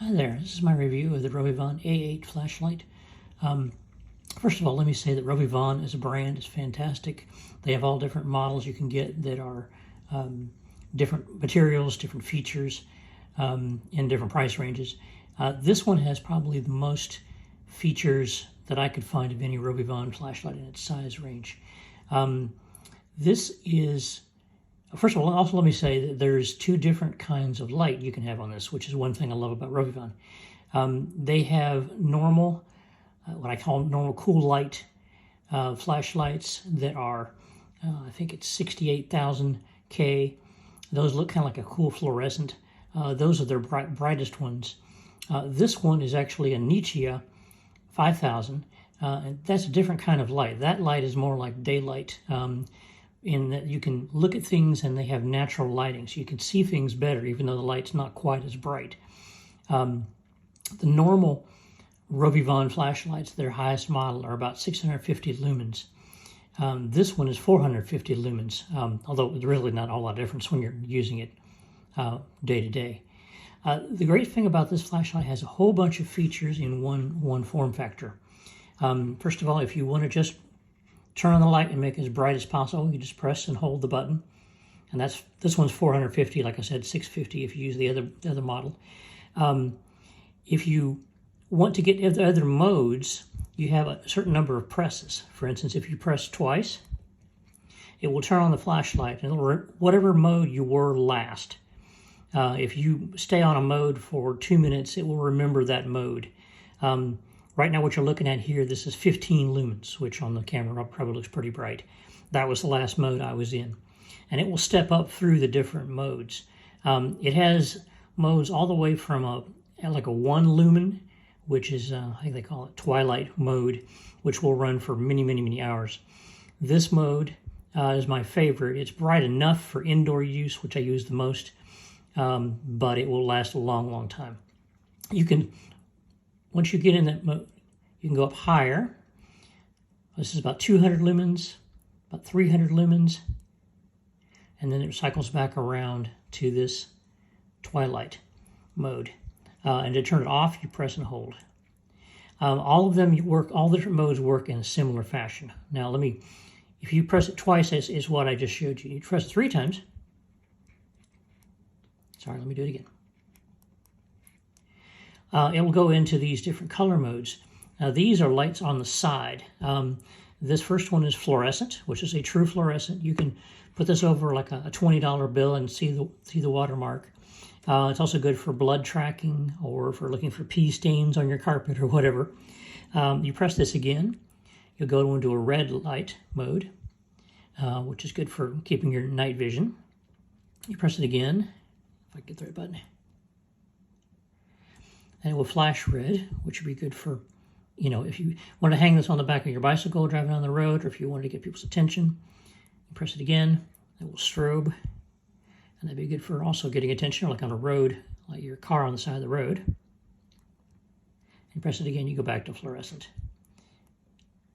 Hi there, this is my review of the RovyVon A8 flashlight. First of all, let me say that RovyVon as a brand is fantastic. They have all different models you can get that are different materials, different features, in different price ranges. This one has probably the most features that I could find of any RovyVon flashlight in its size range. This is First of all, also let me say that there's two different kinds of light you can have on this, which is one thing I love about RovyVon. They have normal, what I call normal cool light flashlights that are, I think it's 68,000 K. Those look kind of like a cool fluorescent. Those are their brightest ones. This one is actually a Nichia 5000, and that's a different kind of light. That light is more like daylight. In that you can look at things and they have natural lighting, so you can see things better even though the light's not quite as bright. The normal RovyVon flashlights, their highest model, are about 650 lumens. This one is 450 lumens, although there's really not a whole lot of difference when you're using it day to day. The great thing about this flashlight has a whole bunch of features in one form factor. First of all, if you want to just turn on the light and make it as bright as possible, you just press and hold the button. And this one's 450, like I said, 650 if you use the other model. If you want to get the other modes, you have a certain number of presses. For instance, if you press twice, it will turn on the flashlight, and whatever mode you were last. If you stay on a mode for 2 minutes, it will remember that mode. Right now, what you're looking at here, this is 15 lumens, which on the camera probably looks pretty bright. That was the last mode I was in. And it will step up through the different modes. It has modes all the way from like a 1 lumen, which is, I think they call it twilight mode, which will run for many, many, many hours. This mode is my favorite. It's bright enough for indoor use, which I use the most, but it will last a long, long time. Once you get in that mode, you can go up higher. This is about 200 lumens, about 300 lumens, and then it cycles back around to this twilight mode. And to turn it off, you press and hold. All of them work, all the different modes work in a similar fashion. Now if you press it twice, is what I just showed you. You press it 3 times. Sorry, let me do it again. It will go into these different color modes. These are lights on the side. This first one is fluorescent, which is a true fluorescent. You can put this over like a $20 bill and see the watermark. It's also good for blood tracking or for looking for pee stains on your carpet or whatever. You press this again, you'll go into a red light mode, which is good for keeping your night vision. You press it again, if I get the right button. And it will flash red, which would be good for, if you want to hang this on the back of your bicycle driving down the road, or if you wanted to get people's attention. You press it again, it will strobe, and that'd be good for also getting attention, like on a road, like your car on the side of the road. And press it again, you go back to fluorescent.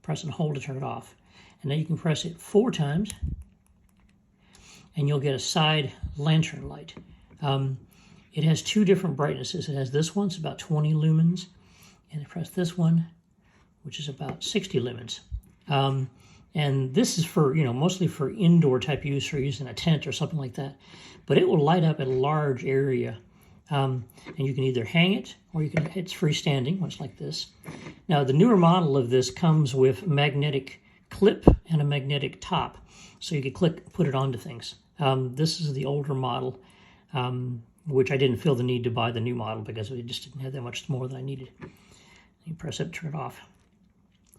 Press and hold to turn it off. And then you can press it 4 times, and you'll get a side lantern light. It has 2 different brightnesses. It has this one, it's about 20 lumens, and I press this one, which is about 60 lumens. And this is for, mostly for indoor type use or using a tent or something like that. But it will light up a large area. And you can either hang it or it's freestanding, much like this. Now, the newer model of this comes with magnetic clip and a magnetic top. So you can put it onto things. This is the older model, which I didn't feel the need to buy the new model because it just didn't have that much more than I needed. You press it, turn it off.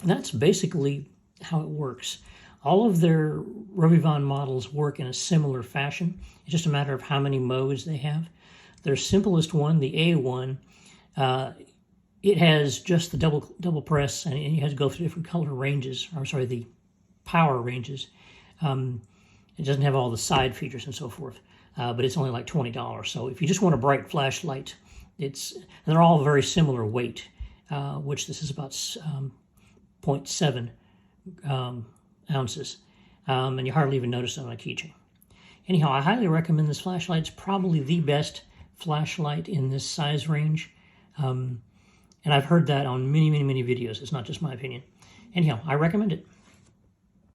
And that's basically how it works. All of their RovyVon models work in a similar fashion. It's just a matter of how many modes they have. Their simplest one, the A1, it has just the double press, and you have to go through different color ranges, the power ranges. It doesn't have all the side features and so forth. But it's only like $20. So if you just want a bright flashlight, they're all very similar weight, which this is about 0.7 ounces, and you hardly even notice it on a keychain. Anyhow, I highly recommend this flashlight. It's probably the best flashlight in this size range. And I've heard that on many, many, many videos. It's not just my opinion. Anyhow, I recommend it.